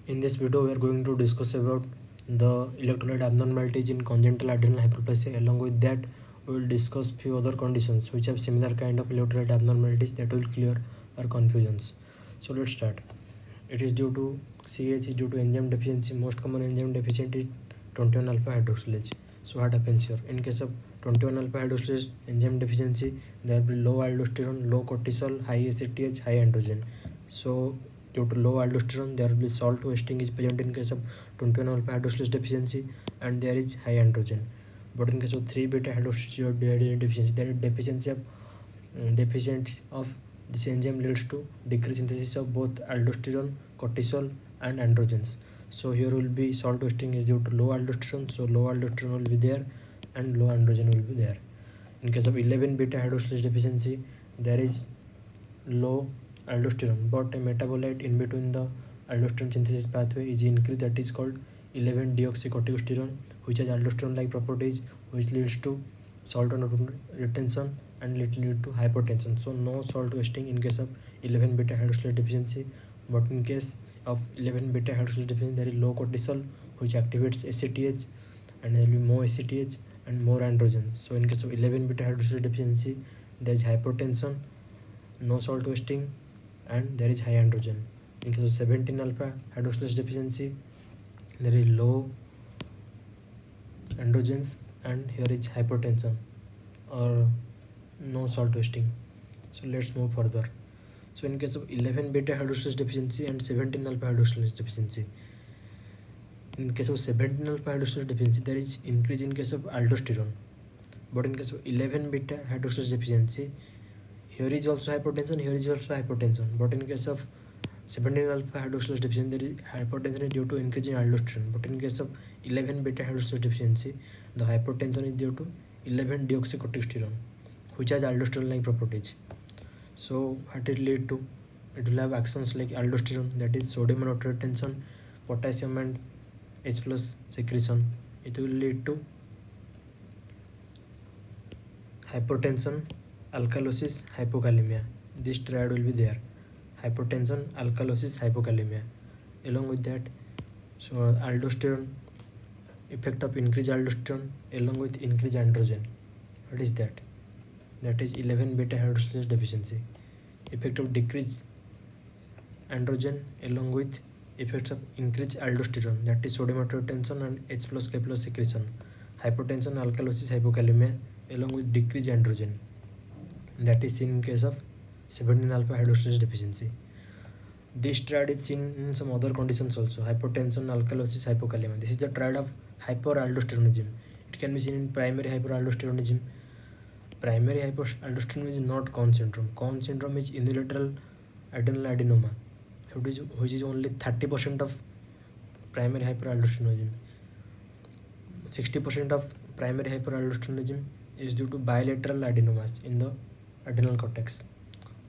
In this video, we are going to discuss about the electrolyte abnormalities in congenital adrenal hyperplasia. Along with that, we will discuss few other conditions which have similar kind of electrolyte abnormalities that will clear our confusions. So let's start. It is due to CH is due to enzyme deficiency. Most common enzyme deficiency is 21 alpha hydroxylase. So what happens here? In case of 21 alpha hydroxylase enzyme deficiency, there will be low aldosterone, low cortisol, high ACTH, high androgen. So due to low aldosterone, there will be salt wasting is present in case of 21 alpha hydroxylase deficiency, and there is high androgen. But in case of 3 beta hydroxylase deficiency, there is deficiency of this enzyme leads to decreased synthesis of both aldosterone, cortisol, and androgens. So here will be salt wasting is due to low aldosterone, so low aldosterone will be there and low androgen will be there. In case of 11 beta hydroxylase deficiency, there is low aldosterone, but a metabolite in between the aldosterone synthesis pathway is increased, that is called 11 deoxycorticosterone, which has aldosterone like properties, which leads to salt retention and it lead to hypertension. So no salt wasting in case of 11 beta hydroxylase deficiency, but in case of 11 beta hydroxylase deficiency, there is low cortisol which activates ACTH, and there will be more ACTH and more androgen. So in case of 11 beta hydroxylase deficiency, there is hypertension, no salt wasting, and there is high androgen. In case of 17 alpha hydroxylase deficiency, there is low androgens and here is hypertension or no salt wasting. So let's move further. So in case of 11 beta hydroxylase deficiency and 17 alpha hydroxylase deficiency, in case of 17 alpha hydroxylase deficiency, there is increase in case of aldosterone, but in case of 11 beta hydroxylase deficiency, here is also hypertension, here is also hypertension, but in case of 17 alpha hydroxylase deficiency, there is hypertension due to increase in aldosterone, but in case of 11 beta hydroxylase deficiency, the hypertension is due to 11 deoxycorticosterone, which has aldosterone like properties. So what it lead to? It will have actions like aldosterone, that is sodium and water retention, potassium and H plus secretion. It will lead to hypertension, alkalosis, hypokalemia. This triad will be there: hypertension, alkalosis, hypokalemia. Along with that, so aldosterone, effect of increased aldosterone along with increased androgen. What is that? That is 11 beta hydroxylase deficiency. Effect of decreased androgen along with effects of increased aldosterone, that is sodium water retention and H plus K plus secretion. Hypertension, alkalosis, hypokalemia along with decreased androgen. That is seen in case of 17 alpha hydroxylase deficiency. This triad is seen in some other conditions also: hypertension, alkalosis, hypokalemia. This is the triad of hyperaldosteronism. It can be seen in primary hyperaldosteronism. Primary hyperaldosteronism is not Cone syndrome. Cone syndrome is unilateral adrenal adenoma, which is only 30% of primary hyperaldosteronism. 60% of primary hyperaldosteronism is due to bilateral adenomas in the adrenal cortex.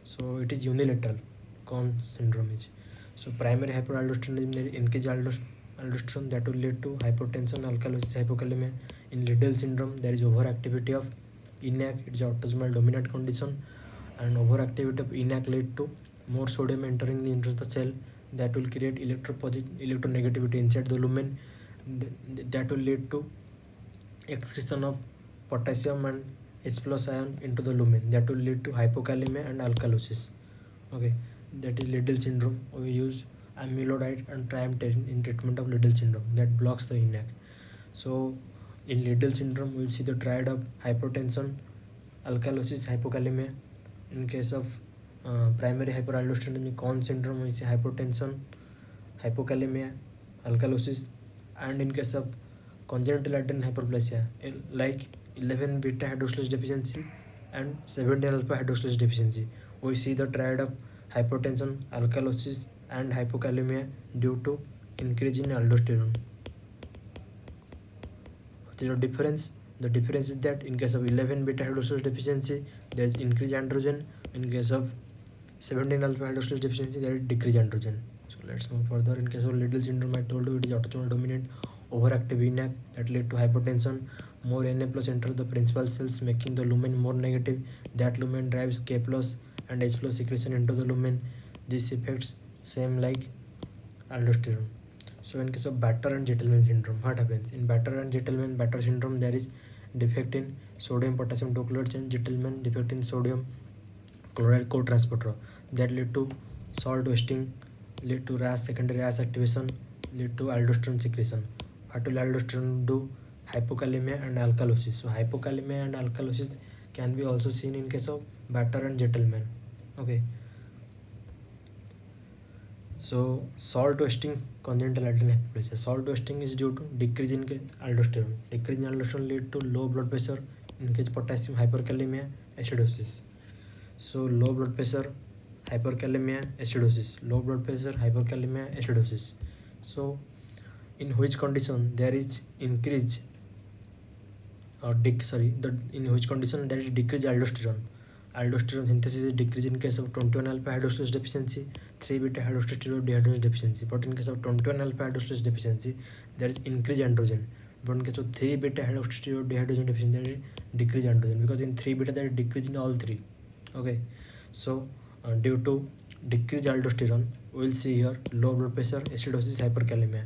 So it is unilateral. Cone syndrome is. So primary hyperaldosteronism, there is increased aldosterone that will lead to hypertension, alkalosis, hypokalemia. In Liddle syndrome, there is overactivity of ENaC. It is autosomal dominant condition, and overactivity of ENaC lead to more sodium entering into the cell that will create electronegativity inside the lumen. That will lead to excretion of potassium and H plus ion into the lumen. That will lead to hypokalemia and alkalosis. Okay, that is Liddle syndrome. We use amyloidite and triamterene in treatment of Liddle syndrome that blocks the ENaC. So in Liddle syndrome, we will see the triad of hypertension, alkalosis, hypokalemia. In case of primary hyperaldosteronism, Cone syndrome, we see hypertension, hypokalemia, alkalosis, and in case of congenital adrenal hyperplasia, like 11 beta hydroxylase deficiency and 17 alpha hydroxylase deficiency, we see the triad of hypertension, alkalosis, and hypokalemia due to increase in aldosterone. There is a difference. The difference is that in case of 11 beta hydroxylase deficiency, there is increased androgen. In case of 17 alpha hydroxylase deficiency, there is decreased androgen. So let's move further. In case of Liddle syndrome, I told you it is autosomal dominant, overactive ENaC that lead to hypertension. More Na plus enter the principal cells, making the lumen more negative. That lumen drives K plus and H plus secretion into the lumen. These effects same like aldosterone. So in case of Batter and Gentleman syndrome, what happens? In Batter and Gentleman Batter syndrome, there is defect in sodium potassium dochloride chain. Gentleman defect in sodium chloride co-transporter that lead to salt wasting, lead to RAS, secondary RAS activation, lead to aldosterone secretion. What will aldosterone do? Hypokalemia and alkalosis. So hypokalemia and alkalosis can be also seen in case of Batter and Gentleman. Okay. So salt wasting congenital adrenal hyperplasia. Salt wasting is due to decrease in aldosterone. Decrease in aldosterone lead to low blood pressure, increase potassium, hyperkalemia, acidosis. So low blood pressure, hyperkalemia, acidosis. Low blood pressure, hyperkalemia, acidosis. So in which condition there is increase or in which condition there is decreased aldosterone. Aldosterone synthesis is decreased in case of 21 alpha hydroxylase deficiency, 3 beta hydroxysteroid dehydrogenase deficiency. But in case of 21 alpha hydroxylase deficiency, there is increased androgen. But in case of 3 beta hydroxysteroid dehydrogenase deficiency, there is decreased androgen, because in 3 beta there is decrease in all three. Okay, so due to decreased aldosterone, we will see here low blood pressure, acidosis, hyperkalemia.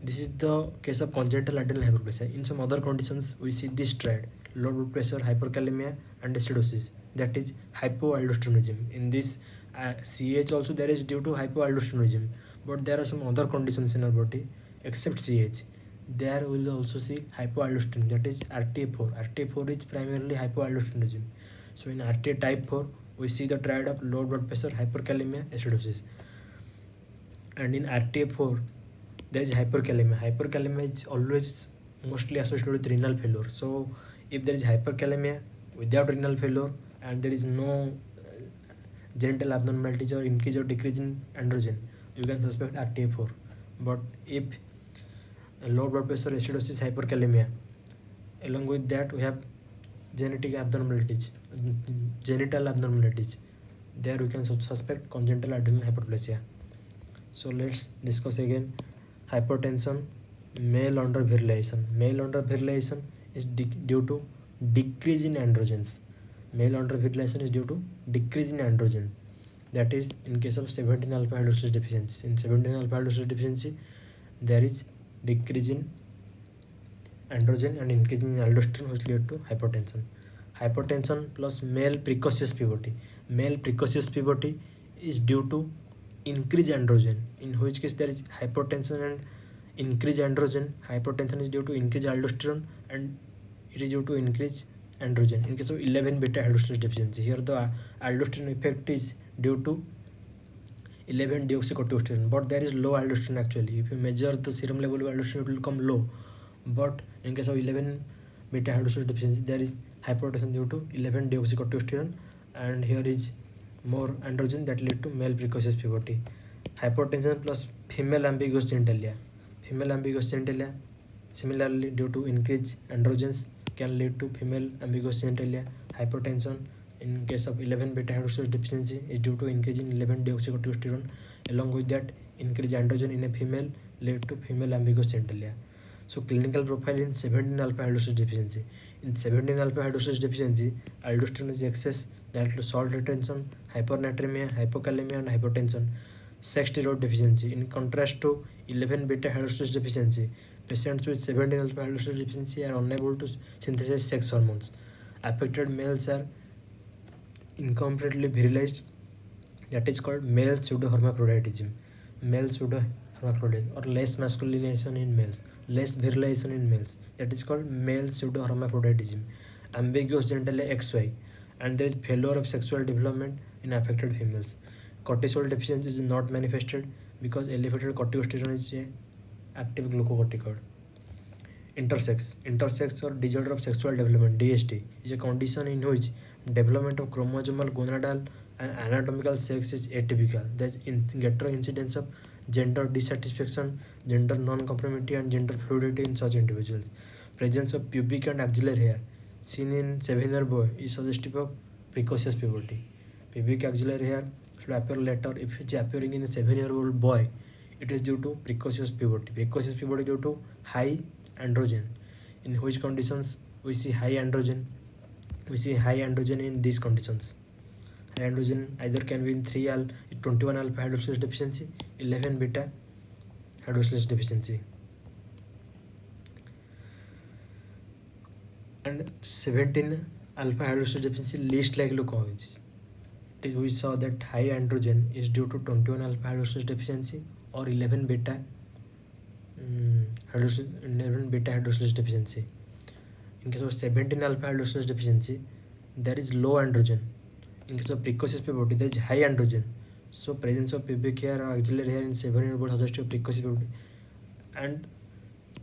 This is the case of congenital adrenal hyperplasia. In some other conditions, we see this triad: low blood pressure, hyperkalemia, and acidosis. That is hypoaldosteronism. In this CH also there is due to hypoaldosteronism, but there are some other conditions in our body except CH. There we will also see hypoaldosteronism. That is RTA4. RTA4 is primarily hypoaldosteronism. So in RTA type 4, we see the triad of low blood pressure, hyperkalemia, acidosis. And in RTA4, there is hyperkalemia. Hyperkalemia is always mostly associated with renal failure. So if there is hyperkalemia without renal failure and there is no genital abnormalities or increase or decrease in androgen, you can suspect RTA4. But if low blood pressure, acidosis, hyperkalemia, along with that we have genetic abnormalities, genital abnormalities, there we can suspect congenital adrenal hyperplasia. So let's discuss again hypertension, male under virilization. Male under virilization is due to decrease in androgens. Male under virilization is due to decrease in androgen. That is in case of 17 alpha hydroxylase deficiency. In 17 alpha hydroxylase deficiency, there is decrease in androgen and increase in aldosterone, which lead to hypertension. Hypertension plus male precocious puberty. Male precocious puberty is due to increased androgen, in which case there is hypertension and increased androgen. Hypertension is due to increased aldosterone and it is due to increased androgen. In case of 11 beta hydroxylase deficiency, here the aldosterone effect is due to 11 deoxycorticosterone, but there is low aldosterone actually. If you measure the serum level of aldosterone, it will come low. But in case of 11 beta hydroxylase deficiency, there is hypertension due to 11 deoxycorticosterone, and here is more androgen that lead to male precocious puberty. Hypertension plus female ambiguous genitalia. Female ambiguous genitalia similarly due to increased androgens can lead to female ambiguous genitalia. Hypertension in case of 11 beta hydroxylase deficiency is due to increase in 11 deoxycorticosterone. Along with that, increased androgen in a female lead to female ambiguous genitalia. So clinical profile in 17 alpha hydroxylase deficiency. In 17 alpha hydroxylase deficiency, aldosterone is excess that leads to salt retention, hypernatremia, hypokalemia, and hypertension. Sex steroid deficiency. In contrast to 11 beta hydroxylase deficiency, patients with 17 alpha hydroxylase deficiency are unable to synthesize sex hormones. Affected males are incompletely virilized, that is called male pseudohermaphroditism. Male pseudohermaphroditism, or less masculinization in males, less virilization in males, that is called male pseudohermaphroditism. Ambiguous genitalia XY, and there is failure of sexual development in affected females. Cortisol deficiency is not manifested because elevated corticosterone is a active glucocorticoid. Intersex or disorder of sexual development, DSD, is a condition in which development of chromosomal, gonadal, and anatomical sex is atypical. There is greater incidence of gender dissatisfaction, gender non-conformity, and gender fluidity in such individuals. Presence of pubic and axillary hair seen in 7-year boy is suggestive of precocious puberty. Pubic axillary hair should appear later. If it is appearing in a 7-year-old boy, it is due to precocious puberty. Precocious puberty due to high androgen. In which conditions we see high androgen? We see high androgen in these conditions. High androgen either can be in 21 alpha hydroxylase deficiency, 11 beta hydroxylase deficiency. And 17 alpha hydroxylase deficiency least likely causes. We saw that high androgen is due to 21 alpha hydroxylase deficiency or 11 beta 11 beta hydroxylase deficiency. In case of 17 alpha hydroxylase deficiency, there is low androgen. In case of precocious puberty, there is high androgen. So presence of pubic hair or axillary hair in 7-year-old suggests precocious puberty. And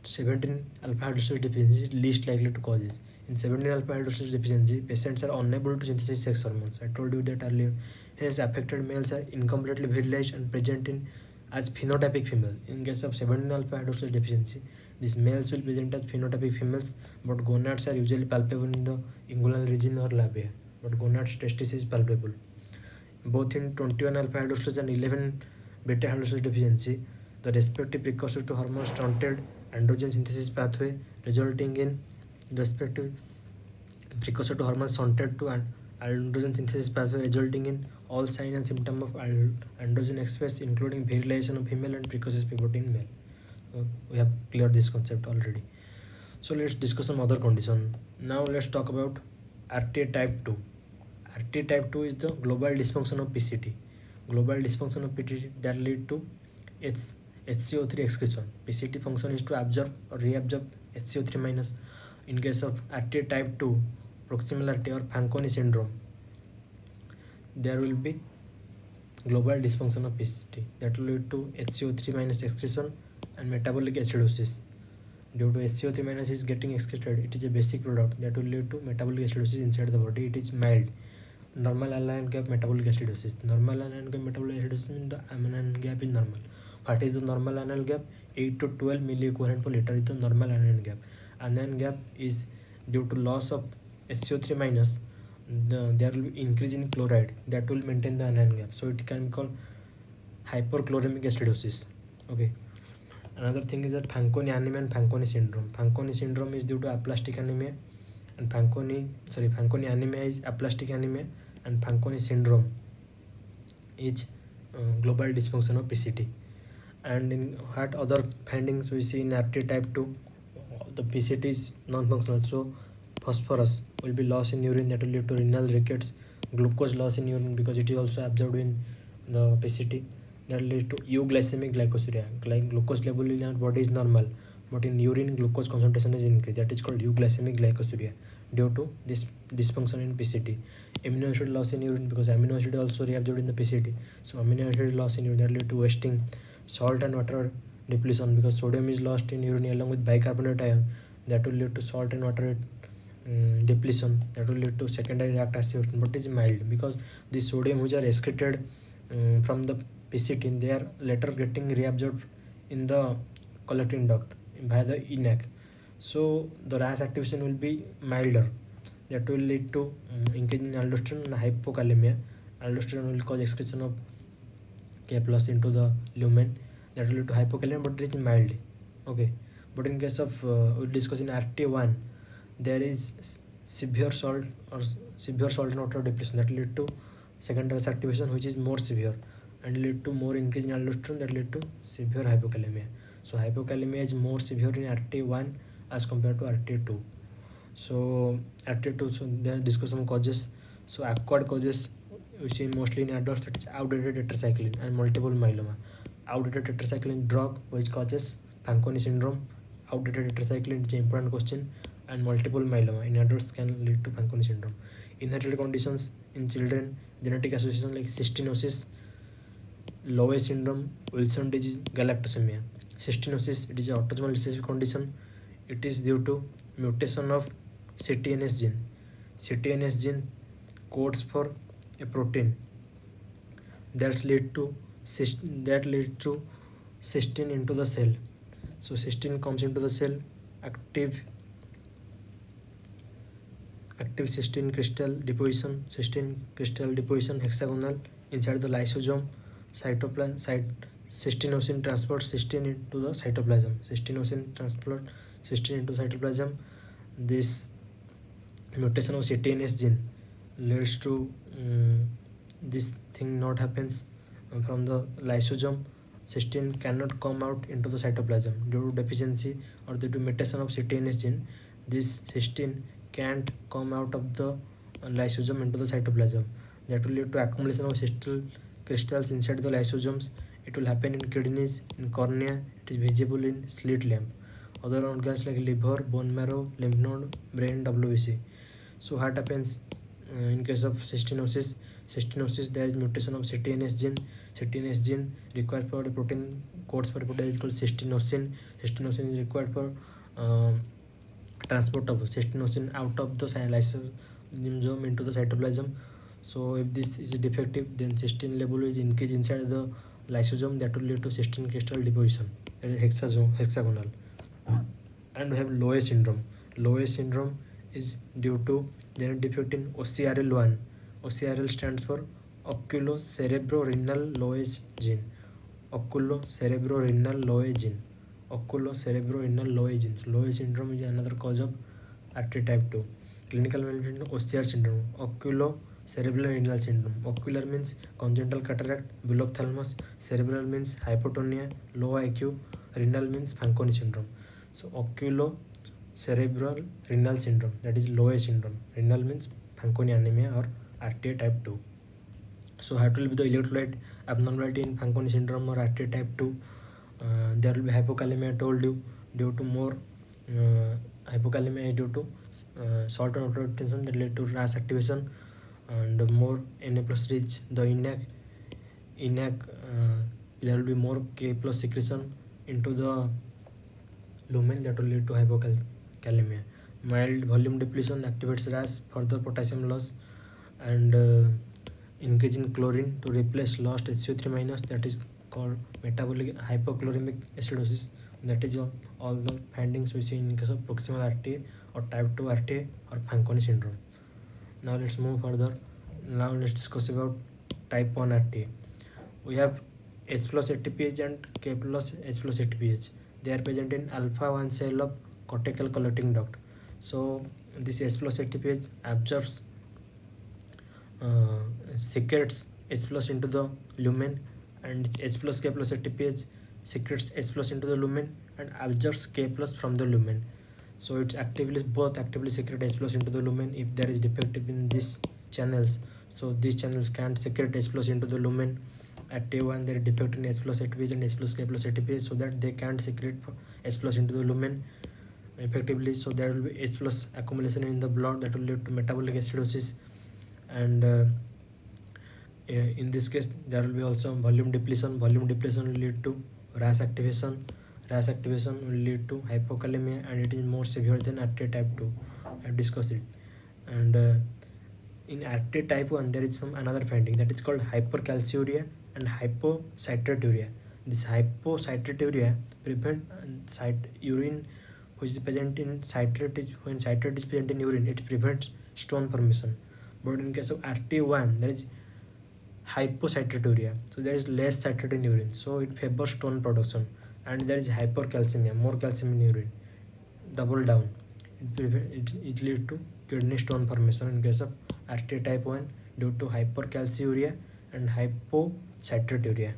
17 alpha hydroxylase deficiency is least likely to cause this. In 17 alpha hydroxylase deficiency, patients are unable to synthesize sex hormones. I told you that earlier. Hence, affected males are incompletely virilized and present in as phenotypic female. In case of 17 alpha hydroxylase deficiency, these males will present as phenotypic females, but gonads are usually palpable in the inguinal region or labia. But gonads testis is palpable. Both in 21 alpha hydroxylase and 11 beta hydroxylase deficiency, the respective precursor to hormone stunted androgen synthesis pathway, resulting in respective precursor to hormone stunted to androgen synthesis pathway, resulting in all signs and symptoms of androgen excess, including virilization of female and precocious puberty in male. So we have cleared this concept already. So let's discuss some other condition. Now let's talk about RTA type 2. RTA type 2 is the global dysfunction of PCT. Global dysfunction of PCT that lead to HCO3 excretion. PCT function is to absorb or reabsorb HCO3 minus. In case of RTA type 2, proximal RTA or Fanconi syndrome, there will be global dysfunction of PCT that will lead to HCO3 minus excretion and metabolic acidosis. Due to HCO3 minus is getting excreted, it is a basic product that will lead to metabolic acidosis inside the body. It is mild. Normal anion gap metabolic acidosis. Normal anion gap metabolic acidosis means the anion gap is normal. What is the normal anion gap? 8 to 12 milliequivalent per liter is the normal anion gap. Anion gap is due to loss of HCO3 minus. There will be increase in chloride that will maintain the anion gap. So it can be called hyperchloremic acidosis. Okay. Another thing is that Fanconi anemia and Fanconi syndrome. Fanconi syndrome is due to aplastic anemia, and Fanconi anemia is aplastic anemia, and Fanconi syndrome is global dysfunction of PCT. And in what other findings we see in RTA type 2, the PCT is non-functional, so phosphorus will be lost in urine that will lead to renal rickets, glucose loss in urine because it is also absorbed in the PCT, that will lead to euglycemic glycosuria. Glucose level in our body is normal, but in urine glucose concentration is increased, that is called euglycemic glycosuria due to this dysfunction in PCT. Amino acid loss in urine because amino acid also reabsorbed in the PCT, so amino acid loss in urine that will lead to wasting. Salt and water depletion because sodium is lost in urine along with bicarbonate ion, that will lead to salt and water depletion, that will lead to secondary reactive acidity, but it is mild because the sodium which are excreted from the PCT, they are later getting reabsorbed in the collecting duct by the ENaC. So the RAS activation will be milder, that will lead to increase in aldosterone and hypokalemia. Aldosterone will cause excretion of K plus into the lumen, that will lead to hypokalemia, but it is mild. Okay, but in case of we discuss in RT1, there is severe salt and water depletion that will lead to secondary activation which is more severe and lead to more increase in aldosterone that lead to severe hypokalemia. So hypokalemia is more severe in RT1 as compared to RT2. So RT2, so then discuss some causes. So acquired causes we see mostly in adults, that is outdated tetracycline and multiple myeloma. Outdated tetracycline drug which causes Fanconi syndrome. Outdated tetracycline is an important question, and multiple myeloma in adults can lead to Fanconi syndrome. Inherited conditions in children, genetic association like cystinosis, Lowe syndrome, Wilson disease, galactosemia. Cystinosis, it is an autosomal recessive condition. It is due to mutation of CTNS gene. CTNS gene codes for a protein that lead to cystine into the cell. So cystine comes into the cell, active cystine crystal deposition, hexagonal inside the lysosome, cytoplasm. Cystinosin transports cystine into the cytoplasm. This mutation of CTNS gene leads to this thing not happens from the lysosome cysteine cannot come out into the cytoplasm due to deficiency or due to mutation of CTNase gene. This cysteine can't come out of the lysosome into the cytoplasm. That will lead to accumulation of cystal crystals inside the lysosomes. It will happen in kidneys, in cornea. It is visible in slit lamp, other organs like liver, bone marrow, lymph node, brain, WBC. So what happens in case of cystinosis? Cystinosis, there is mutation of CTNase gene. CTNase gene required for a protein, codes for a protein is called cystinosin. Cystinosin is required for transport of cystinosin out of the lysosome into the cytoplasm. So if this is defective, then cysteine level will increase inside the lysosome. That will lead to cysteine crystal deposition, that is hexagonal. And we have Lowe syndrome. Lowe syndrome is due to genetic defect in OCRL1. OCRL stands for oculocerebrorenal Lowe gene. Oculocerebrorenal Lowe gene. Oculocerebrorenal Lowe genes. Lowe syndrome is another cause of RT type 2. Clinical manifestation OCR syndrome. Oculocerebrorenal syndrome. Ocular means congenital cataract, below ophthalmos. Cerebral means hypotonia, low IQ. Renal means Fanconi syndrome. So oculocerebral renal syndrome, that is Lowe syndrome. Renal means Fanconi anemia or RTA type 2. So what will be the electrolyte abnormality in Fanconi syndrome or RTA type 2? There will be hypokalemia. I told you, due to more hypokalemia is due to salt and water retention that lead to RAS activation, and more Na plus rich the ENaC, there will be more K plus secretion into the lumen, that will lead to hypokalemia. Mild volume depletion activates RAS, further potassium loss, and increase in chlorine to replace lost HCO3 minus, that is called metabolic hypochloremic acidosis. That is all the findings we see in case of proximal RTA or type 2 RTA or Fanconi syndrome. Now let's move further. Now let's discuss about type 1 RTA. We have H plus ATPase and K plus H plus ATPase. They are present in alpha 1 cell of cortical collecting duct. So this H plus ATPase absorbs, secretes H plus into the lumen, and H plus K plus ATPase secretes H plus into the lumen and absorbs K plus from the lumen. So it both actively secrete H plus into the lumen if there is defective in these channels. So these channels can't secrete H plus into the lumen. At T1 there is defect in H plus ATPase and H plus K plus ATPase, so that they can't secrete H plus into the lumen effectively. So there will be H plus accumulation in the blood that will lead to metabolic acidosis, and in this case there will be also volume depletion. Volume depletion will lead to RAS activation. RAS activation will lead to hypokalemia, and it is more severe than RTA type 2. I have discussed it. And in RTA type 1 there is some another finding that is called hypercalciuria and hypocytaturia. This hypocytaturia prevent urine which is present in citrate. When citrate is present in urine, it prevents stone formation. But in case of RT1 there is hypocytaturia, so there is less citrate in urine, so it favors stone production. And there is hypercalcemia, more calcium in urine, double down. It leads to kidney stone formation in case of RTA type 1 due to hypercalciuria and hypocytaturia.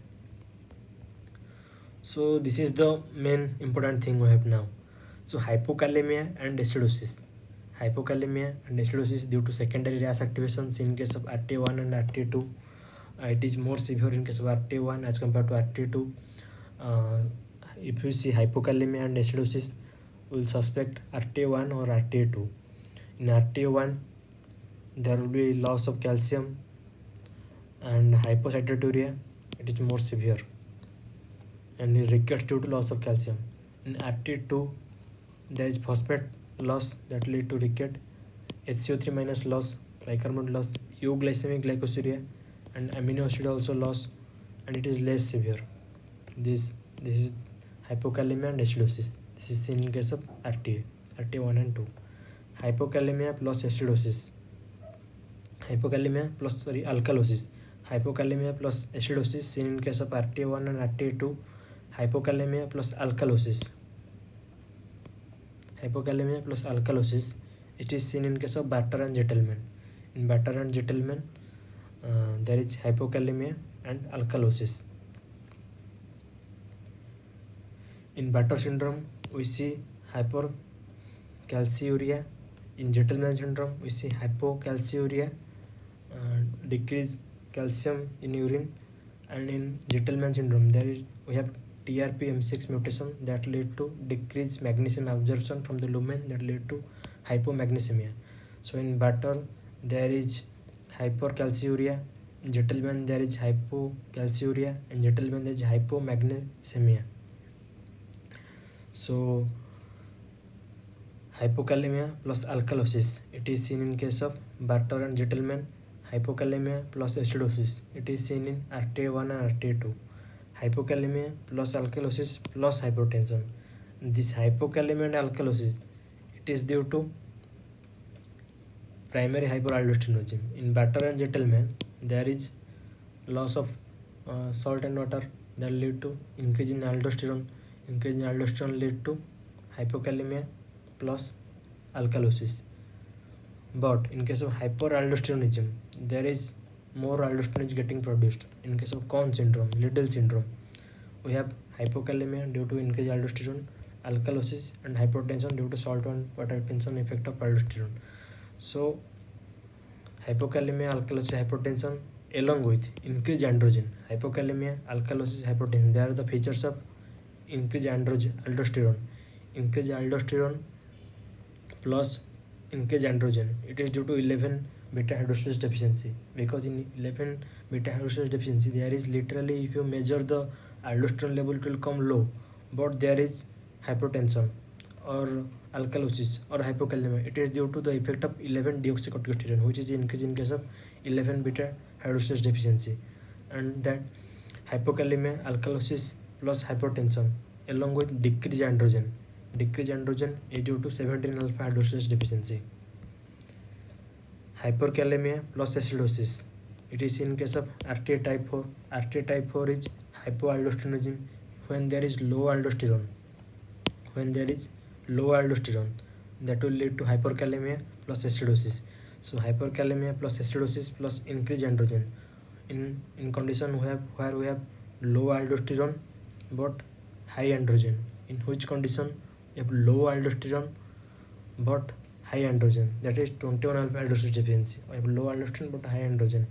So this is the main important thing we have now. So hypokalemia and acidosis. Hypokalemia and acidosis due to secondary RAS activations in case of RTA1 and RTA2. It is more severe in case of RTA1 as compared to RTA2. If you see hypokalemia and acidosis, we will suspect RTA1 or RTA2. In RTA1 there will be loss of calcium and hypocytaturia, it is more severe, and it rickets due to loss of calcium. In RTA2 there is phosphate loss that lead to ricket, HCO3 minus loss, bicarbonate loss, euglycemic glycosuria, and amino acid also loss, and it is less severe. This is hypokalemia and acidosis. This is seen in case of RTA1 and 2. Hypokalemia plus acidosis. Alkalosis. Hypokalemia plus acidosis seen in case of RTA1 and RTA2. Hypokalemia plus alkalosis. Hypokalemia plus alkalosis, it is seen in case of Bartter and Gentleman. In Bartter and Gentleman there is hypokalemia and alkalosis. In Bartter syndrome, we see hypercalciuria. In gentleman syndrome, we see hypocalciuria, decreased calcium in urine. And in gentleman syndrome, we have TRPM6 mutation that lead to decreased magnesium absorption from the lumen that lead to hypomagnesemia. So in Bartter, there is hypercalciuria. In gentleman, there is hypocalciuria. In gentleman, there is hypomagnesemia. So hypokalemia plus alkalosis, it is seen in case of Bartter and Gentleman. Hypokalemia plus acidosis, it is seen in RTA1 and RTA2. Hypokalemia plus alkalosis plus hypertension. This hypokalemia and alkalosis, it is due to primary hyperaldosteronism. In Bartter and Gentleman, there is loss of salt and water that lead to increase in aldosterone. Increase in aldosterone lead to hypokalemia plus alkalosis. But in case of hyperaldosteronism, there is more aldosterone is getting produced. In case of Cone syndrome, Liddle syndrome, we have hypokalemia due to increased aldosterone, alkalosis, and hypertension due to salt and water retention effect of aldosterone. So hypokalemia, alkalosis, hypertension along with increased androgen. Hypokalemia, alkalosis, hypertension, they are the features of increased aldosterone. Increased aldosterone plus increased androgen, it is due to 11 beta hydroxylase deficiency, because in 11 beta hydroxylase deficiency there is literally, if you measure the aldosterone level, it will come low, but there is hypertension or alkalosis or hypokalemia. It is due to the effect of 11 deoxycorticosterone, which is increased in case of 11 beta hydroxylase deficiency. And that hypokalemia, alkalosis plus hypertension along with decreased androgen. Decreased androgen is due to 17 alpha hydroxylase deficiency. Hyperkalemia plus acidosis, it is in case of RTA type 4. RTA type 4 is hypoaldosteronism when there is low aldosterone. When there is low aldosterone, that will lead to hyperkalemia plus acidosis. So hyperkalemia plus acidosis plus increased androgen. In condition where we have low aldosterone but high androgen. In which condition you have low aldosterone but high androgen, that is 21 alpha hydroxylase deficiency. I have low aldosterone but high androgen.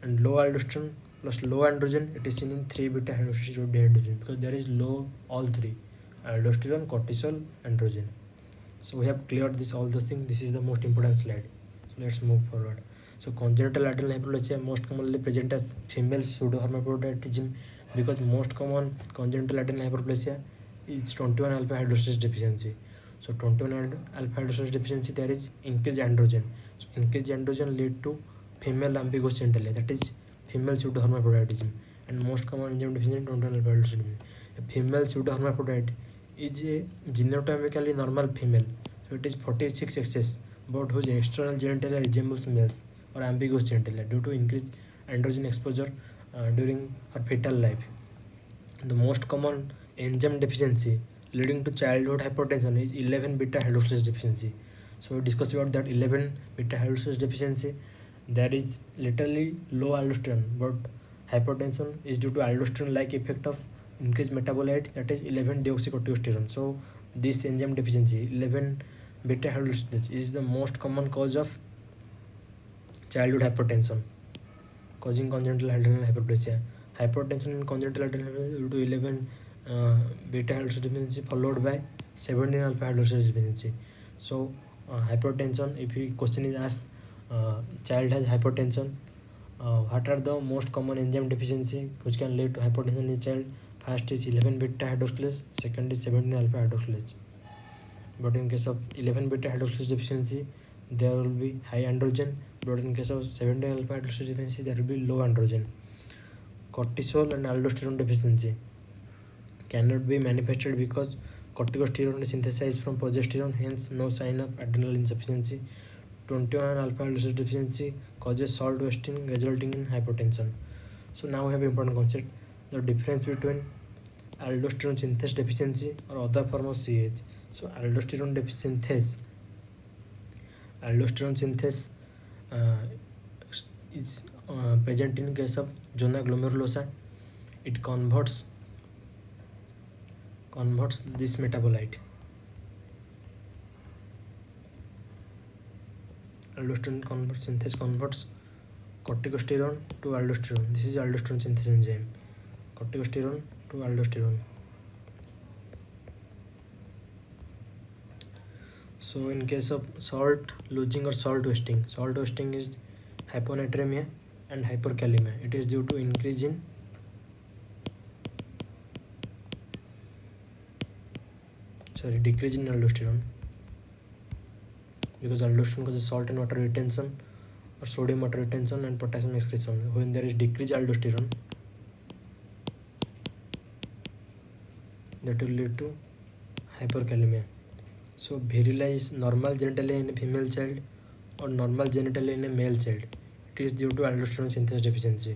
And low aldosterone plus low androgen, it is seen in 3 beta hydroxylase dehydrogen, because there is low all three: aldosterone, cortisol, androgen. So we have cleared this all those things. This is the most important slide. So let's move forward. So congenital adrenal hyperplasia most commonly present as female pseudohermaphroditism, because most common congenital adrenal hyperplasia is 21 alpha hydroxylase deficiency. So 21 alpha hydroxylase deficiency, there is increased androgen. So increased androgen lead to female ambiguous genitalia, that is female pseudohermaphroditism. And most common enzyme deficiency 21 alpha hydroxylase deficiency. A female pseudohermaphrodite is a genotypically normal female, so it is 46XS, but whose external genitalia resembles males or ambiguous genitalia due to increased androgen exposure during her fetal life. The most common enzyme deficiency leading to childhood hypertension is 11 beta hydroxylase deficiency. So we discuss about that 11 beta hydroxylase deficiency. There is literally low aldosterone, but hypertension is due to aldosterone like effect of increased metabolite, that is 11 deoxycorticosterone. So this enzyme deficiency 11 beta hydroxylase is the most common cause of childhood hypertension, causing congenital adrenal hyperplasia. Hypertension in congenital adrenal hyperplasia due to 11 beta hydroxylase deficiency followed by 17 alpha hydroxylase deficiency. So hypertension, if a question is asked, child has hypertension, what are the most common enzyme deficiency which can lead to hypertension in the child? First is 11 beta hydroxylase, second is 17 alpha hydroxylase. But in case of 11 beta hydroxylase deficiency, there will be high androgen, but in case of 17 alpha hydroxylase deficiency, there will be low androgen. Cortisol and aldosterone deficiency cannot be manifested because corticosterone is synthesized from progesterone, hence no sign of adrenal insufficiency. 21 alpha hydroxylase deficiency causes salt wasting, resulting in hypertension. So now we have important concept: the difference between aldosterone synthase deficiency or other form of CH. So aldosterone synthase is present in case of zona glomerulosa. It converts converts this metabolite. Aldosterone converts corticosterone to aldosterone. This is aldosterone synthesis enzyme. Corticosterone to aldosterone. So in case of salt losing or salt wasting is hyponatremia and hyperkalemia. It is due to increase in decrease in aldosterone, because aldosterone causes salt and water retention or sodium water retention and potassium excretion. When there is decreased aldosterone, that will lead to hyperkalemia. So virility is normal genitalia in a female child or normal genitalia in a male child. It is due to aldosterone synthesis deficiency.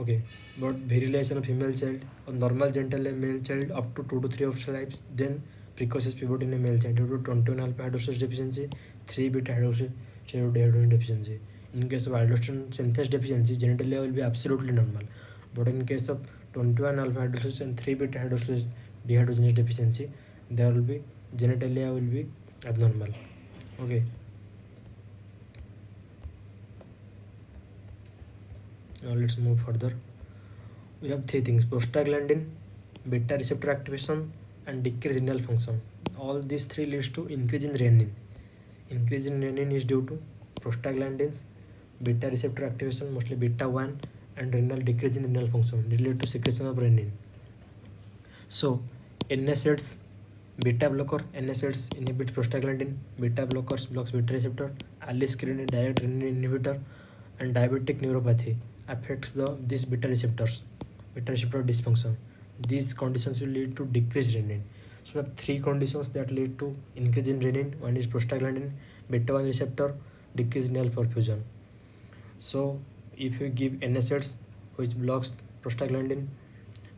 Okay, but virility in a female child or normal genitalia male child up to 2 to 3 of lives, then precocious puberty in a male child due to 21 alpha hydroxylase deficiency, 3 beta hydroxylase dehydrogenase deficiency. In case of aldosterone synthesis deficiency, genitalia will be absolutely normal, but in case of 21 alpha hydroxylase and 3 beta hydroxylase dehydrogenase deficiency, there will be genitalia will be abnormal. Okay, now let's move further. We have 3 things: prostaglandin, beta receptor activation, and decrease renal function. All these 3 leads to increase in renin. Increase in renin is due to prostaglandins, beta receptor activation, mostly beta 1, and renal decrease in renal function related to secretion of renin. So NSAIDs, beta blocker, NSAIDs inhibits prostaglandin, beta blockers blocks beta receptor, aliskiren direct renin inhibitor, and diabetic neuropathy affects these beta receptor dysfunction. These conditions will lead to decreased renin. So we have 3 conditions that lead to increase in renin. One is prostaglandin, beta 1 receptor, decreased renal perfusion. So if you give NSAIDs which blocks prostaglandin,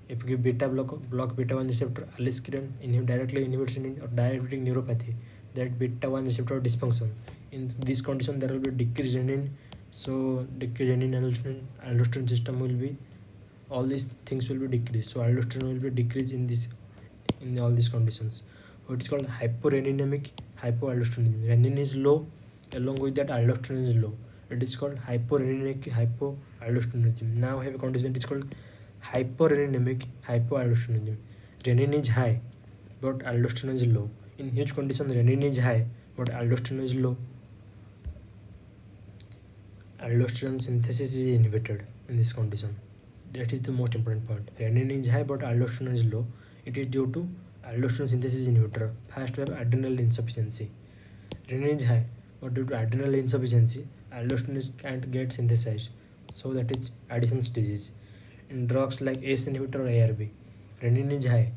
if you give beta block beta 1 receptor, aliskiren directly inhibits renin, or diabetic neuropathy, that beta 1 receptor dysfunction. In this condition there will be decreased renin. So decreased renin, aldosterone system will be, all these things will be decreased. So aldosterone will be decreased in all these conditions. What is called hyporeninemic hypoaldosteronism. Renin is low, along with that aldosterone is low. It is called hyporeninemic hypoaldosteronism. Now we have a condition, it is called hyporeninemic hypoaldosteronism. Renin is high but aldosterone is low. In which condition renin is high but aldosterone is low? Aldosterone synthesis is inhibited in this condition. That is the most important point. Renin is high but aldosterone is low. It is due to aldosterone synthesis inhibitor. First we have adrenal insufficiency. Renin is high but due to adrenal insufficiency, aldosterone can't get synthesized. So that is Addison's disease. In drugs like ACE inhibitor or ARB, renin is high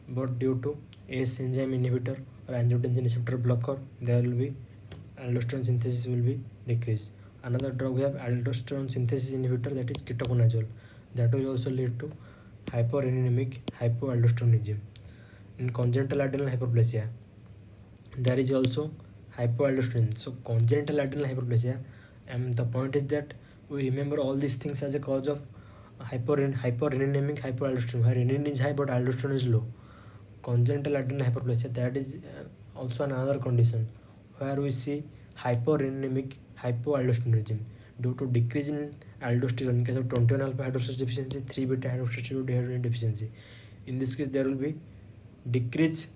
but due to ACE enzyme inhibitor or angiotensin receptor blocker, there will be aldosterone synthesis will be decreased. Another drug we have aldosterone synthesis inhibitor, that is ketoconazole. That will also lead to hyporeninemic hypoaldosteronism. In congenital adrenal hyperplasia, there is also hypoaldosteronism. So congenital adrenal hyperplasia, and the point is that we remember all these things as a cause of hyporeninemic hypoaldosteronism, where renin is high but aldosterone is low. Congenital adrenal hyperplasia, that is also another condition where we see hyporeninemic hypoaldosteronism due to decrease in aldosterone in case of 21 alpha hydroxylase deficiency, 3 beta hydroxylase dehydrogenase deficiency. In this case there will be decreased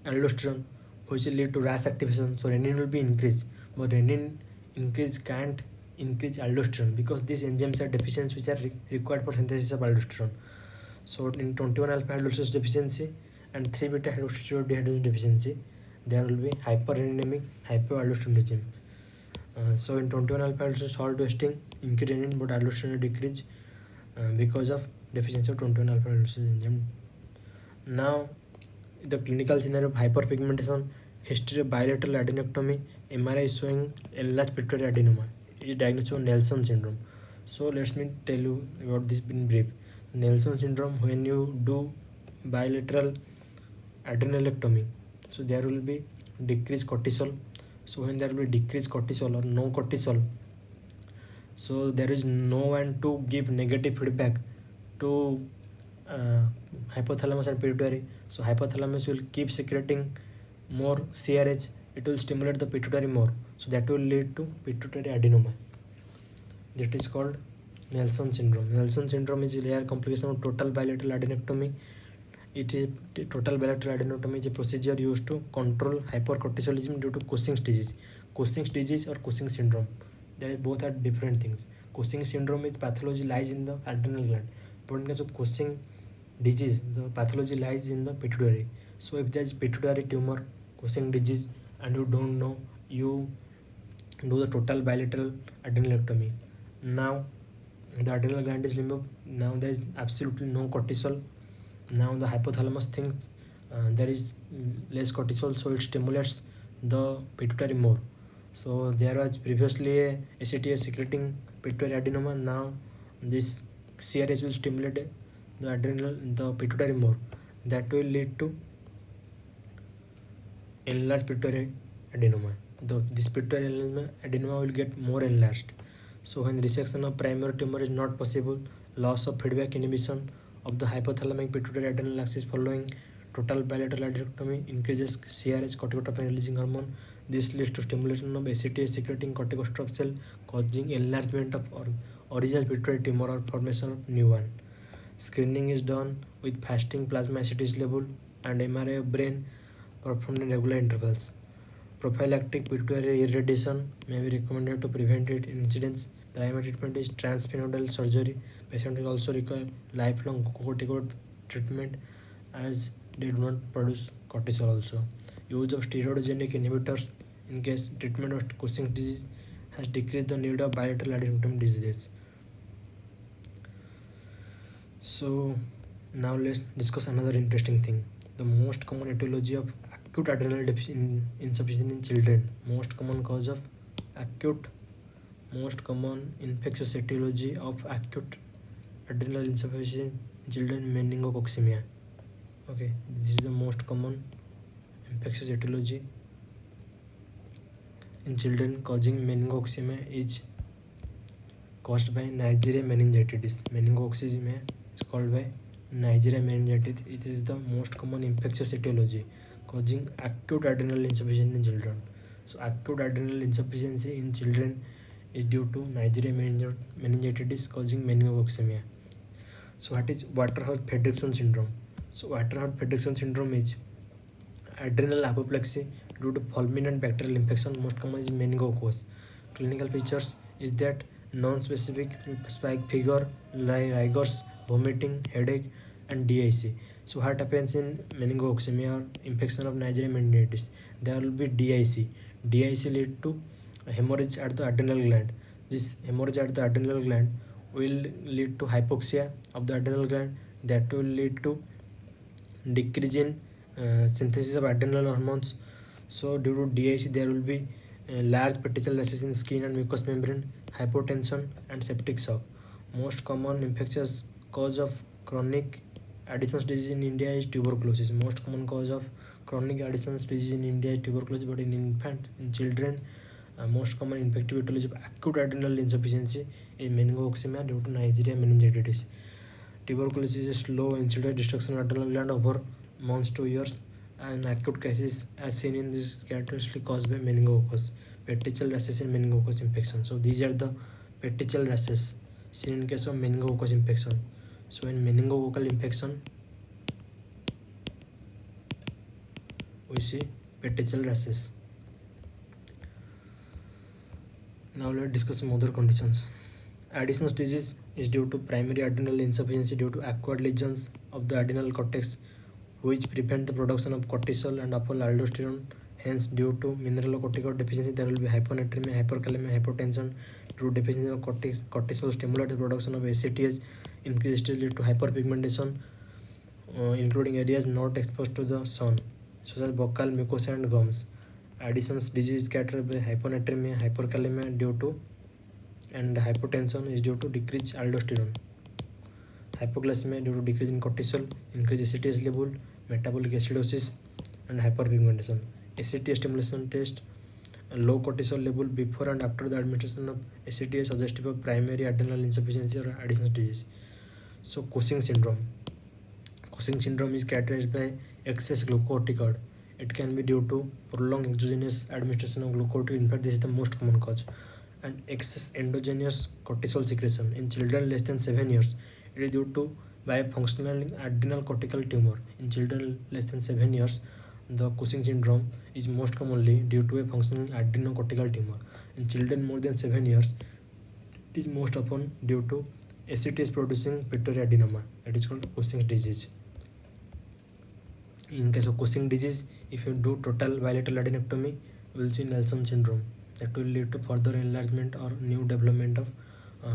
aldosterone which will lead to RAS activation. So renin will be increased, but renin increase can't increase aldosterone because these enzymes are deficient which are required for synthesis of aldosterone. So in 21 alpha hydroxylase deficiency and 3 beta hydroxylase dehydrogenase deficiency, there will be hypereninemic hypoaldosteronism. So in 21 alpha hydroxylase salt wasting, increase renin but aldosterone decrease because of deficiency of 21 alpha hydroxylase enzyme. Now the clinical scenario of hyperpigmentation, history of bilateral adenectomy, MRI showing enlarged pituitary adenoma, is diagnosis of Nelson syndrome. So let me tell you about this in brief. Nelson syndrome, when you do bilateral adrenalectomy, so there will be decreased cortisol. So when there will be decreased cortisol or no cortisol, so there is no one to give negative feedback to hypothalamus and pituitary. So hypothalamus will keep secreting more CRH. It will stimulate the pituitary more. So that will lead to pituitary adenoma. That is called Nelson syndrome. Nelson syndrome is a rare complication of total bilateral adenectomy. It is total bilateral adenectomy is a procedure used to control hypercortisolism due to Cushing's disease. Cushing's disease or Cushing syndrome. They both are different things. Cushing syndrome is pathology lies in the adrenal gland. But in case of Cushing disease, the pathology lies in the pituitary. So if there is pituitary tumor, Cushing disease, and you don't know, you do the total bilateral adrenalectomy. Now the adrenal gland is removed. Now there is absolutely no cortisol. Now the hypothalamus thinks there is less cortisol, so it stimulates the pituitary more. So there was previously a ACTH secreting pituitary adenoma. Now this CRH will stimulate the pituitary more. That will lead to enlarged pituitary adenoma. This pituitary adenoma will get more enlarged. So when resection of primary tumor is not possible, loss of feedback inhibition of the hypothalamic pituitary adrenal axis following total bilateral adrenectomy increases CRH corticotropin releasing hormone. This leads to stimulation of ACTH secreting corticostrop cell, causing enlargement of original pituitary tumor or formation of new one. Screening is done with fasting plasma ACTH level and MRI of brain performed in regular intervals. Prophylactic pituitary irradiation may be recommended to prevent its incidence. Primary treatment is transperineal surgery. Patient will also require lifelong corticoid treatment as they do not produce cortisol also. Use of steroidogenic inhibitors in case treatment of Cushing's disease has decreased the need of bilateral adrenectomy disease. So now let's discuss another interesting thing. The most common etiology of acute adrenal insufficiency in children. Most common infectious etiology of acute adrenal insufficiency in children, meningococcemia. Okay, this is the most common infectious etiology in children causing meningococcemia is caused by Neisseria meningitidis. Meningococcemia is called by Neisseria meningitidis. It is the most common infectious etiology causing acute adrenal insufficiency in children. So acute adrenal insufficiency in children is due to Neisseria meningitidis causing meningococcemia. So what is Waterhouse-Friderichsen syndrome? So Waterhouse-Friderichsen syndrome is adrenal apoplexy due to fulminant bacterial infection. Most common is meningococcus. Clinical features is that non-specific spike figure, rigors, vomiting, headache, and DIC. So what happens in meningococcemia or infection of Neisseria meningitidis? There will be DIC. DIC lead to hemorrhage at the adrenal gland. This hemorrhage at the adrenal gland will lead to hypoxia of the adrenal gland. That will lead to decrease in synthesis of adrenal hormones. So due to DIC there will be large petechial rashes in skin and mucous membrane, hypotension, and septic shock. Most common infectious cause of chronic Addison's disease in India is tuberculosis. Most common cause of chronic Addison's disease in India is tuberculosis, but in children, most common infective etiology of acute adrenal insufficiency is meningococcemia due to Neisseria meningitidis. Tuberculosis is a slow incident destruction of adrenal gland over months to years. An acute crisis as seen in this characteristically caused by meningococcus. Petechial rashes in meningococcus infection. So these are the petechial rashes seen in case of meningococcus infection. So in meningococcal infection, we see petechial rashes. Now let's discuss some other conditions. Addison's disease is due to primary adrenal insufficiency due to acquired lesions of the adrenal cortex which prevent the production of cortisol and upper aldosterone. Hence, due to mineralocorticoid deficiency, there will be hyponatremia, hyperkalemia, hypotension. Due to deficiency of cortisol stimulate the production of ACTH, increased lead to hyperpigmentation, including areas not exposed to the sun, such as buccal, mucosa, and gums. Addison's disease is characterized by hyponatremia, hyperkalemia due to, and hypotension is due to decreased aldosterone. Hypoglycemia due to decrease in cortisol, increased ACTH level, metabolic acidosis, and hyperpigmentation. ACTH stimulation test, low cortisol level before and after the administration of ACTH suggestive of primary adrenal insufficiency or Addison's disease. So Cushing syndrome Cushing syndrome is characterized by excess glucocorticoid. It can be due to prolonged exogenous administration of glucocorticoid. In fact, this is the most common cause. And excess endogenous cortisol secretion in children less than 7 years. It is due to bifunctional adrenal cortical tumor. In children less than 7 years, the Cushing syndrome is most commonly due to a functional adrenocortical tumor. In children more than 7 years, it is most often due to ACTH producing pituitary adenoma. That is called Cushing's disease. In case of Cushing disease, if you do total bilateral adenectomy, you will see Nelson syndrome. That will lead to further enlargement or new development of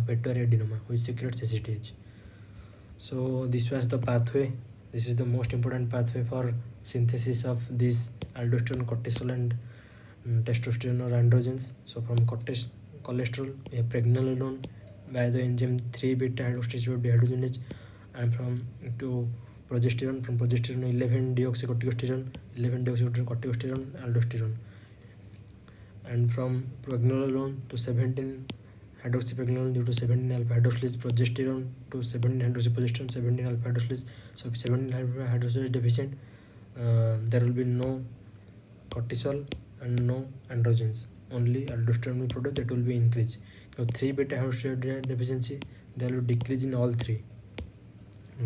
pituitary adenoma, which secretes ACTH. So this was the pathway. This is the most important pathway for synthesis of these aldosterone, cortisol, and testosterone or androgens. So from cholesterol, we have pregnenolone by the enzyme 3-beta hydroxysteroid dehydrogenase, and from progesterone, from progesterone 11-deoxycorticosterone, aldosterone, and from pregnenolone to 17 hydroxypregnenolone due to 17 alpha hydroxylase progesterone to 17 hydroxyprogesterone 17 alpha hydroxylase. So if 17 alpha hydroxylase deficient, there will be no cortisol and no androgens, only aldosterone will produce, that will be increased. So 3-beta hydroxylase deficiency, there will be decrease in all three.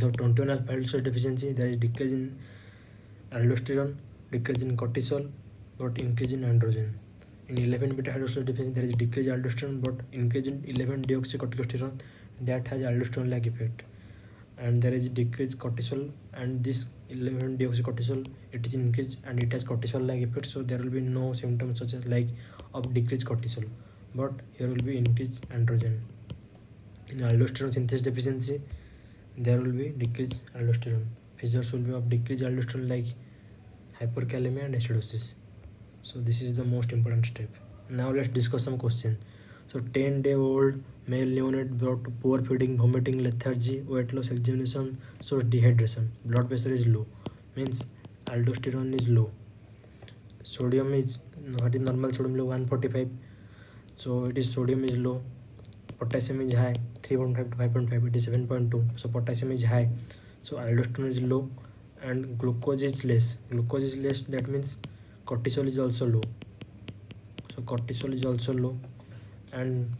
So 21 alpha hydroxylase deficiency, there is decrease in aldosterone, decrease in cortisol, but increase in androgen. In 11-beta hydroxylase deficiency, there is decrease in aldosterone but increase in 11-deoxycorticosterone, that has aldosterone-like effect. And there is decreased cortisol, and this 11-deoxycortisol, it is increased and it has cortisol-like effect. So there will be no symptoms such as like of decreased cortisol, but here will be increased androgen. In aldosterone synthesis deficiency, there will be decreased aldosterone. Features will be of decreased aldosterone like hyperkalemia and acidosis. So this is the most important step. Now let's discuss some questions. So 10-day-old male neonate brought to poor feeding, vomiting, lethargy, weight loss, examination shows dehydration. Blood pressure is low, means aldosterone is low. Sodium is, what is normal sodium level? 145. So it is sodium is low. Potassium is high, 3.5 to 5.5. It is 7.2. So potassium is high. So aldosterone is low, and glucose is less. Glucose is less, that means cortisol is also low. So cortisol is also low, and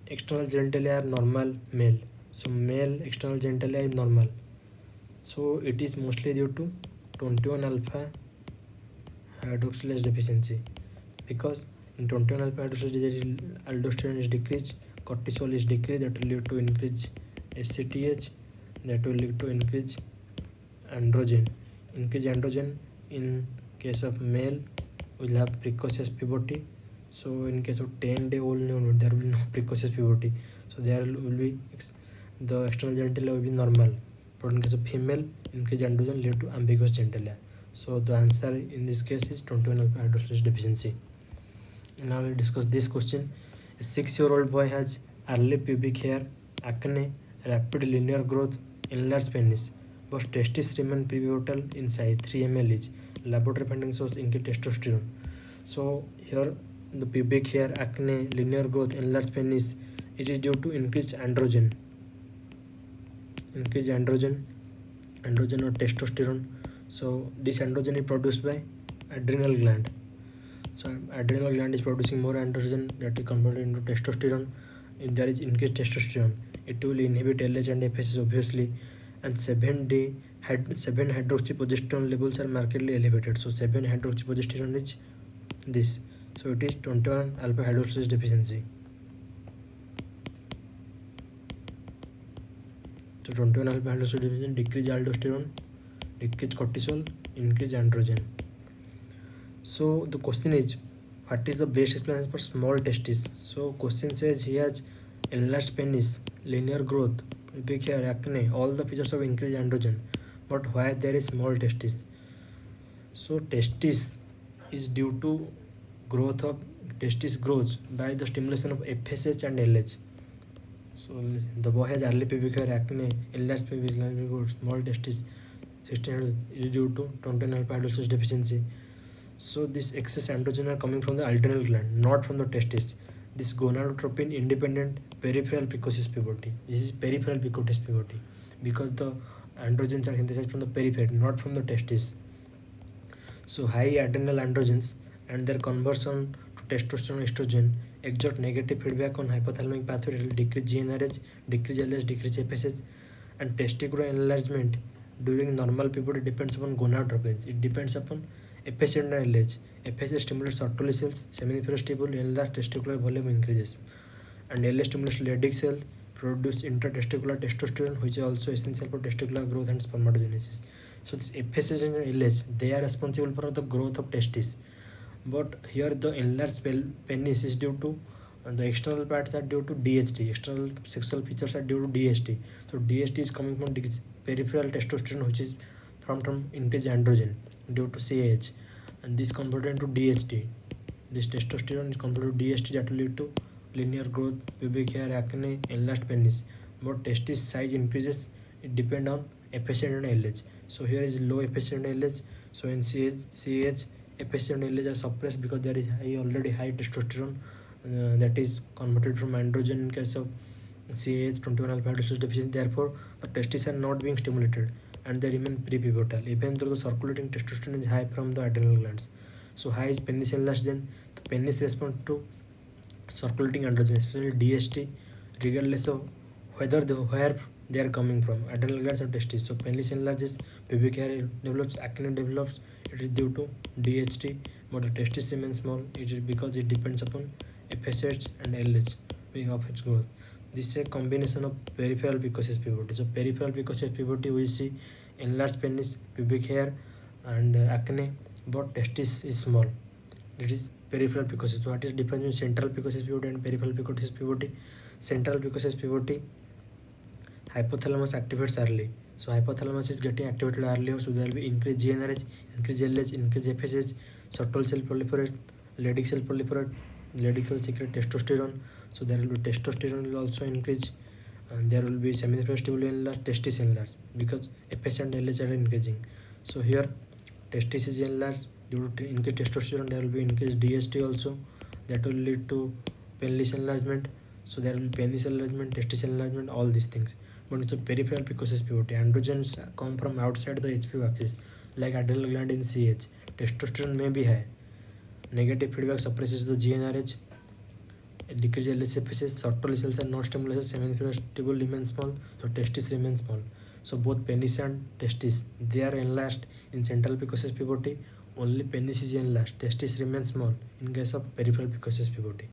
external genitalia are normal male. So male external genitalia is normal. So it is mostly due to 21 alpha hydroxylase deficiency, because in 21 alpha hydroxylase aldosterone is decreased, cortisol is decreased, that will lead to increase ACTH, that will lead to increase androgen. Increase androgen in case of male will have precocious puberty. So in case of 10-day-old neonate, there will be no precocious puberty. So there will be the external genitalia will be normal. But in case of female, increased androgen lead to ambiguous genitalia. So the answer in this case is 21 alpha hydroxylase deficiency. Now let's discuss this question. A 6-year-old boy has early pubic hair, acne, rapid linear growth, enlarged penis, but testes remain pivotal in size 3 ml each. Laboratory findings shows increased testosterone. So here the pubic hair, acne, linear growth, enlarged penis, it is due to increased androgen. Androgen or testosterone. So this androgen is produced by adrenal gland. So adrenal gland is producing more androgen that is converted into testosterone. If there is increased testosterone, it will inhibit LH and FSH obviously, and 7-hydroxyprogesterone levels are markedly elevated. So 7-hydroxyprogesterone is this. So it is 21 alpha hydroxylase deficiency. So 21 alpha hydroxylase deficiency, decrease aldosterone, decrease cortisol, increase androgen. So the question is, what is the best explanation for small testes? So question says he has enlarged penis, linear growth, pubic hair, acne, all the features of increased androgen, but why there is small testes? So testis is due to growth of testis grows by the stimulation of FSH and LH. So the boy has early pubic hair, acne, enlarged pelvis, small testes, 16 is due to 21 alpha hydroxylase deficiency. So this excess androgen are coming from the adrenal gland, not from the testis. This gonadotropin independent peripheral precocious puberty. This is peripheral precocious puberty, because the androgens are synthesized from the periphery, not from the testes. So high adrenal androgens and their conversion to testosterone estrogen exert negative feedback on hypothalamic pathway. It will decrease GnRH, decrease LH, decrease FSH, and testicular enlargement during normal puberty depends upon gonadotropins. It depends upon FSH and LH. FSH stimulates Sertoli cells, seminiferous tubule, enlarged testicular volume increases, and LH stimulates Leydig cell, produce intratesticular testosterone, which is also essential for testicular growth and spermatogenesis. So this FSH and LH, they are responsible for the growth of testes, but here the enlarged penis is due to the external parts are due to DHT. External sexual features are due to DHT. So DHT is coming from peripheral testosterone, which is from increased androgen due to CAH, and this converted into DHT. This testosterone is converted to DHT that will lead to linear growth, pubic hair, acne, enlarged penis. But testis size increases, it depend on FSH and LH. So here is low FSH and LH. So in CAH, FSH and LH are suppressed because there is already high testosterone that is converted from androgen in case of CAH 21 alpha hydroxylase deficiency. Therefore, the testes are not being stimulated and they remain prepubertal even though the circulating testosterone is high from the adrenal glands. So high is penis enlarged, then the penis responds to circulating androgen, especially DHT, regardless of where they are coming from, adrenal glands or testes. So penis enlarges, pubic hair develops, acne develops. It is due to DHT, but the testis remains small. It is because it depends upon FSH and LH being of its growth. This is a combination of peripheral precocious puberty. So peripheral precocious puberty, we see enlarged penis, pubic hair, and acne, but testis is small. It is peripheral precocious. So what is the difference between central precocious puberty and peripheral precocious puberty? Central precocious puberty, hypothalamus activates early. So hypothalamus is getting activated earlier, so there will be increased GnRH, increased LH, increased FSH, Sertoli cell proliferate, Leydig cell proliferate, Leydig cell secrete testosterone. So there will be testosterone will also increase, and there will be seminiferous tubule enlarged, testis enlarged because FSH and LH are increasing. So here testis is enlarged due to increased testosterone. There will be increased DHT also, that will lead to penis enlargement. So there will be penis enlargement, testis enlargement, all these things. But it's a peripheral precocious puberty. Androgens come from outside the HPO axis, like adrenal gland in CH. Testosterone may be high. Negative feedback suppresses the GnRH. It decreases LHFSH. Sertoli cells are not stimulated. Seminiferous tubule remains small, so testis remains small. So both penis and testis, they are enlarged in central precocious puberty. Only penis is enlarged. Testis remains small in case of peripheral precocious puberty.